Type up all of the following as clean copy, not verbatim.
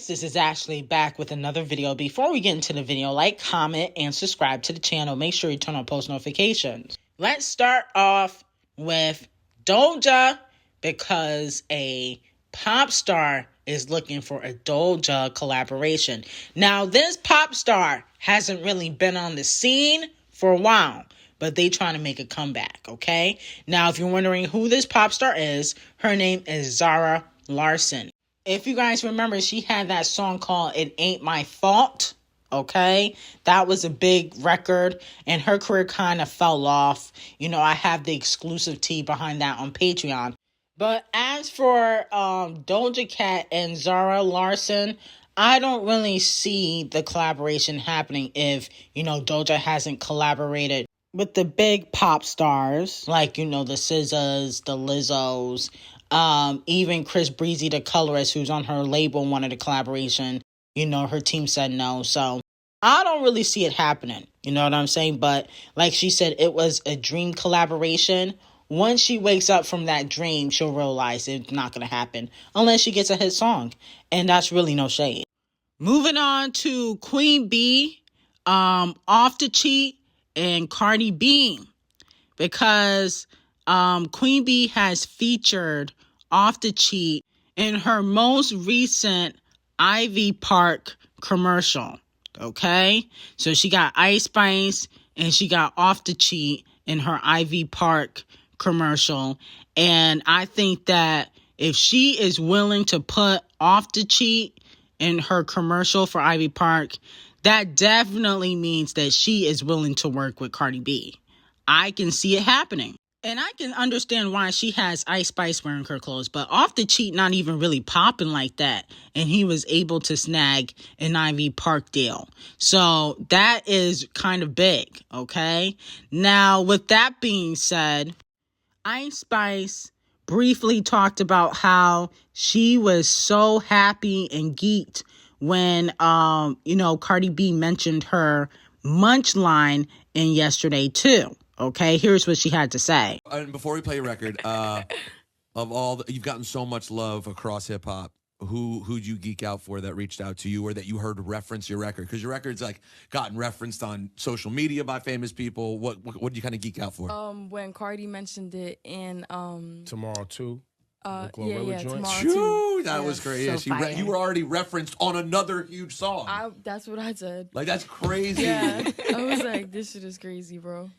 guys, this is Ashley back with another video. Before we get into the video, like, comment, and subscribe to the channel. Make sure you turn on post notifications. Let's start off with D0JA because a pop star is looking for a D0JA collaboration. Now, this pop star hasn't really been on the scene for a while, but they trying to make a comeback, okay? Now, if you're wondering who this pop star is, her name is Zara Larsson. If you guys remember, she had that song called It Ain't My Fault, okay? That was a big record, and her career kind of fell off. You know, I have the exclusive tea behind that on Patreon. But as for Doja Cat and Zara Larsson, I don't really see the collaboration happening if, you know, Doja hasn't collaborated with the big pop stars, like, you know, the SZAs, the Lizzos, even Chris Breezy, the colorist who's on her label, wanted a collaboration. You know, her team said no. So I don't really see it happening. You know what I'm saying? But like she said, it was a dream collaboration. Once she wakes up from that dream, she'll realize it's not going to happen unless she gets a hit song. And that's really no shade. Moving on to Queen B, Off the Cheat, and Cardi B. Because Queen B has featured Off the Cheat in her most recent Ivy Park commercial, okay? So she got Ice Spice and she got Off the Cheat in her Ivy Park commercial. And I think that if she is willing to put Off the Cheat in her commercial for Ivy Park, that definitely means that she is willing to work with Cardi B. I can see it happening. And I can understand why she has Ice Spice wearing her clothes, but Off the Cheat not even really popping like that. And he was able to snag an Ivy Park deal. So that is kind of big, okay? Now, with that being said, Ice Spice briefly talked about how she was so happy and geeked when, you know, Cardi B mentioned her Munch line in Yesterday too. Okay, here's what she had to say. And before we play your record, of all you've gotten so much love across hip hop. Who'd you geek out for that reached out to you or that you heard reference your record? Because your record's like gotten referenced on social media by famous people. What do you kind of geek out for? When Cardi mentioned it in Tomorrow Too. yeah, Tomorrow True, Too. that was great. So Yeah, you were already referenced on another huge song. That's what I said. Like, that's crazy. Yeah, I was like, this shit is crazy, bro.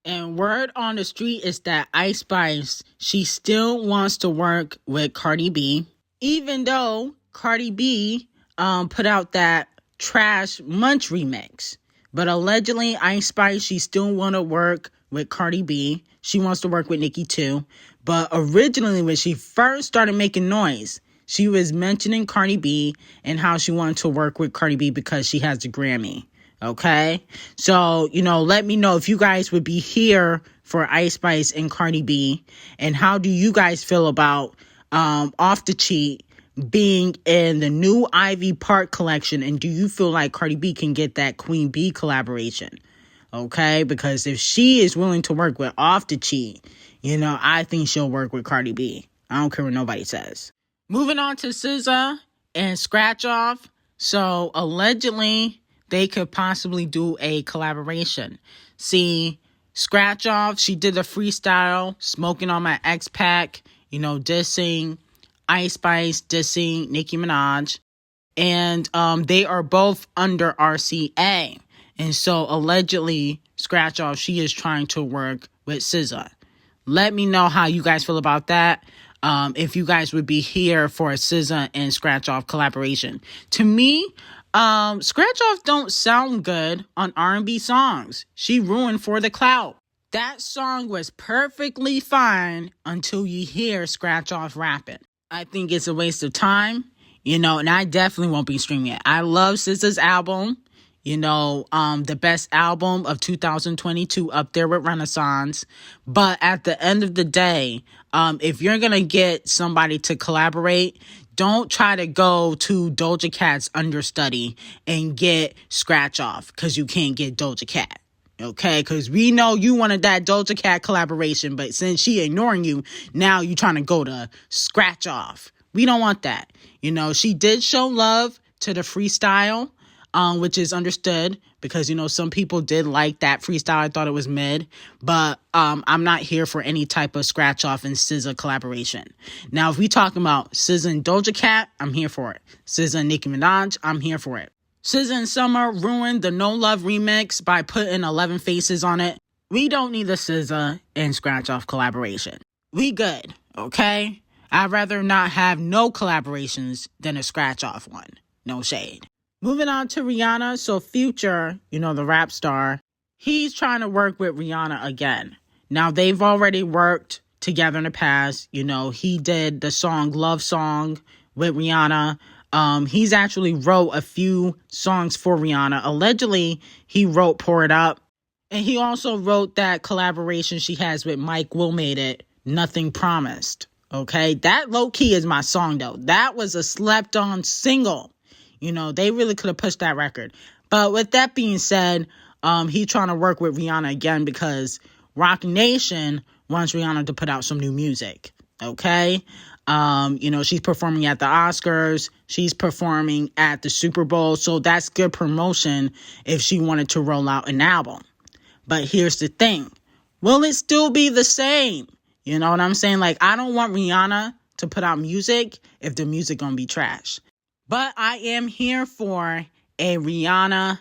And word on the street is that Ice Spice, she still wants to work with Cardi B, even though Cardi B put out that trash Munch remix. But allegedly, Ice Spice, she still want to work with Cardi B. She wants to work with Nicki too. But originally, when she first started making noise, she was mentioning Cardi B and how she wanted to work with Cardi B because she has a Grammy. Okay? So, you know, let me know if you guys would be here for Ice Spice and Cardi B. And how do you guys feel about Off the Cheat being in the new Ivy Park collection? And do you feel like Cardi B can get that Queen B collaboration? Okay? Because if she is willing to work with Off the Cheat, you know, I think she'll work with Cardi B. I don't care what nobody says. Moving on to SZA and Scratch Off. So, allegedly, they could possibly do a collaboration. See, Scratch Off, she did a freestyle, Smoking on My X-Pac, you know, dissing Ice Spice, dissing Nicki Minaj. And they are both under RCA. And so, allegedly, Scratch Off, she is trying to work with SZA. Let me know how you guys feel about that. If you guys would be here for a SZA and Scratch Off collaboration. To me, Scratch Off don't sound good on R&B songs. She ruined For the Clout. That song was perfectly fine until you hear Scratch Off rapping. I think it's a waste of time, you know, and I definitely won't be streaming it. I love SZA's album, you know, the best album of 2022 up there with Renaissance. But at the end of the day, if you're going to get somebody to collaborate, don't try to go to Doja Cat's understudy and get Scratch Off because you can't get Doja Cat. Okay, because we know you wanted that Doja Cat collaboration, but since she ignoring you, now you trying to go to Scratch Off. We don't want that. You know, she did show love to the freestyle, which is understood because, you know, some people did like that freestyle. I thought it was mid, but I'm not here for any type of scratch off and SZA collaboration. Now, if we talking about SZA and Doja Cat, I'm here for it. SZA and Nicki Minaj, I'm here for it. SZA and Summer ruined the No Love remix by putting 11 faces on it. We don't need the SZA and scratch off collaboration. We good, okay? I'd rather not have no collaborations than a scratch off one. No shade. Moving on to Rihanna. So Future, you know, the rap star, he's trying to work with Rihanna again. Now, they've already worked together in the past. You know, he did the song Love Song with Rihanna. He's actually wrote a few songs for Rihanna. Allegedly, he wrote Pour It Up. And he also wrote that collaboration she has with Mike Will Made It, Nothing Promised. Okay, that low-key is my song, though. That was a slept-on single. You know, they really could have pushed that record. But with that being said, he's trying to work with Rihanna again because Roc Nation wants Rihanna to put out some new music. Okay? You know, she's performing at the Oscars. She's performing at the Super Bowl. So that's good promotion if she wanted to roll out an album. But here's the thing. Will it still be the same? You know what I'm saying? Like, I don't want Rihanna to put out music if the music gonna be trash. But I am here for a Rihanna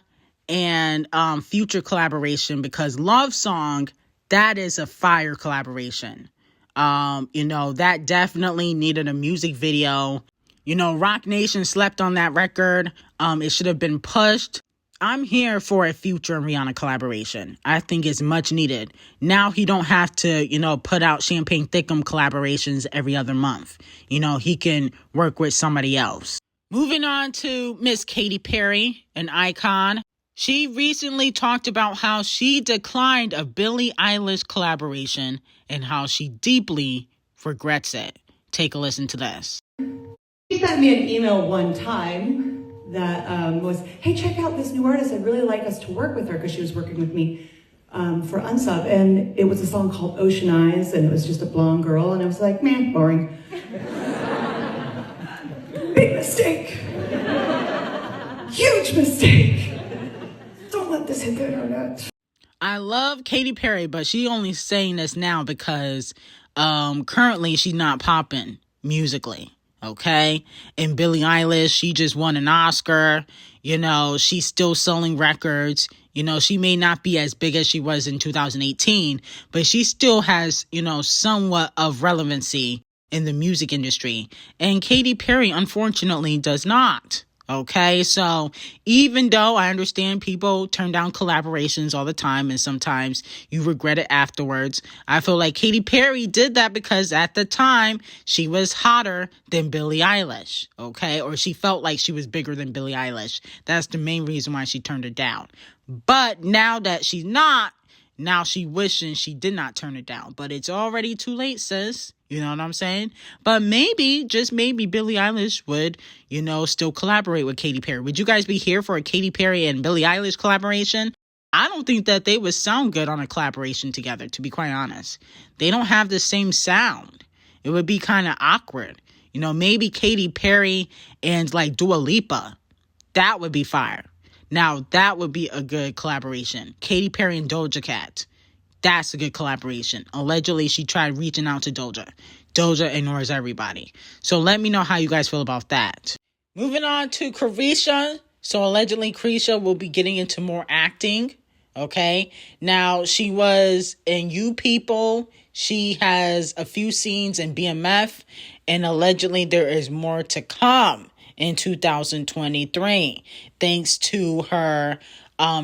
and Future collaboration because Love Song, that is a fire collaboration. You know, that definitely needed a music video. You know, Roc Nation slept on that record. It should have been pushed. I'm here for a Future and Rihanna collaboration. I think it's much needed. Now he don't have to, you know, put out Champagne Thickum collaborations every other month. You know, he can work with somebody else. Moving on to Miss Katy Perry, an icon. She recently talked about how she declined a Billie Eilish collaboration and how she deeply regrets it. Take a listen to this. She sent me an email one time that was, hey, check out this new artist. I'd really like us to work with her because she was working with me for Unsub. And it was a song called Ocean Eyes, and it was just a blonde girl. And I was like, man, boring. Big mistake. Huge mistake. Don't let this hit the internet. I love Katy Perry, but she only saying this now because currently she's not popping musically. Okay. And Billie Eilish, she just won an Oscar. You know, she's still selling records. You know, she may not be as big as she was in 2018, but she still has, you know, somewhat of relevancy in the music industry. And Katy Perry, unfortunately, does not. Okay, so even though I understand people turn down collaborations all the time and sometimes you regret it afterwards, I feel like Katy Perry did that because at the time she was hotter than Billie Eilish, okay? Or she felt like she was bigger than Billie Eilish. That's the main reason why she turned it down. But now that she's not, now she wishing she did not turn it down. But it's already too late, sis. You know what I'm saying? But maybe, just maybe, Billie Eilish would, you know, still collaborate with Katy Perry. Would you guys be here for a Katy Perry and Billie Eilish collaboration? I don't think that they would sound good on a collaboration together, to be quite honest. They don't have the same sound. It would be kind of awkward. You know, maybe Katy Perry and, like, Dua Lipa. That would be fire. Now, that would be a good collaboration. Katy Perry and Doja Cat. That's a good collaboration. Allegedly, she tried reaching out to Doja. Doja ignores everybody. So let me know how you guys feel about that. Moving on to Carisha. So allegedly, Carisha will be getting into more acting. Okay. Now, she was in You People. She has a few scenes in BMF. And allegedly, there is more to come in 2023. Thanks to her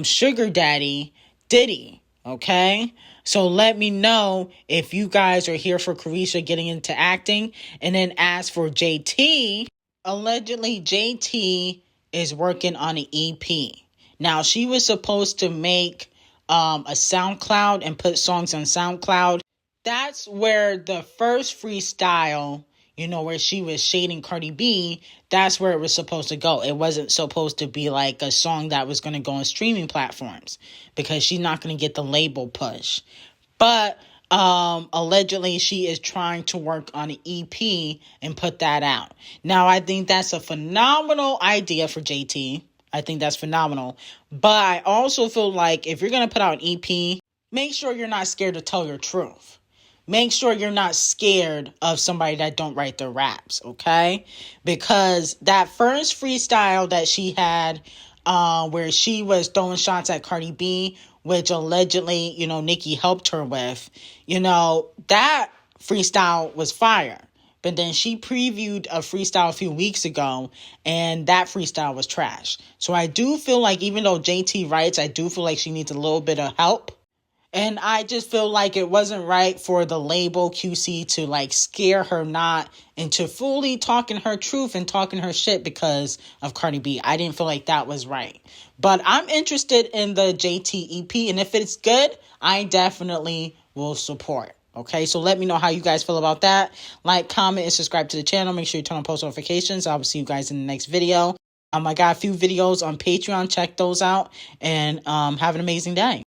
sugar daddy, Diddy. Okay. So let me know if you guys are here for Carisha getting into acting. And then as for JT, allegedly JT is working on an EP. Now, she was supposed to make a SoundCloud and put songs on SoundCloud. That's where the first freestyle, you know, where she was shading Cardi B, that's where it was supposed to go. It wasn't supposed to be like a song that was going to go on streaming platforms because she's not going to get the label push. But allegedly she is trying to work on an EP and put that out. Now, I think that's a phenomenal idea for JT. I think that's phenomenal. But I also feel like if you're going to put out an EP, make sure you're not scared to tell your truth. Make sure you're not scared of somebody that don't write their raps, okay? Because that first freestyle that she had, where she was throwing shots at Cardi B, which allegedly, Nicki helped her with, that freestyle was fire. But then she previewed a freestyle a few weeks ago, and that freestyle was trash. So I do feel like even though JT writes, I do feel like she needs a little bit of help. And I just feel like it wasn't right for the label QC to scare her not into fully talking her truth and talking her shit because of Cardi B. I didn't feel like that was right. But I'm interested in the JT EP, and if it's good, I definitely will support. Okay, so let me know how you guys feel about that. Like, comment, and subscribe to the channel. Make sure you turn on post notifications. I will see you guys in the next video. I got a few videos on Patreon. Check those out, and have an amazing day.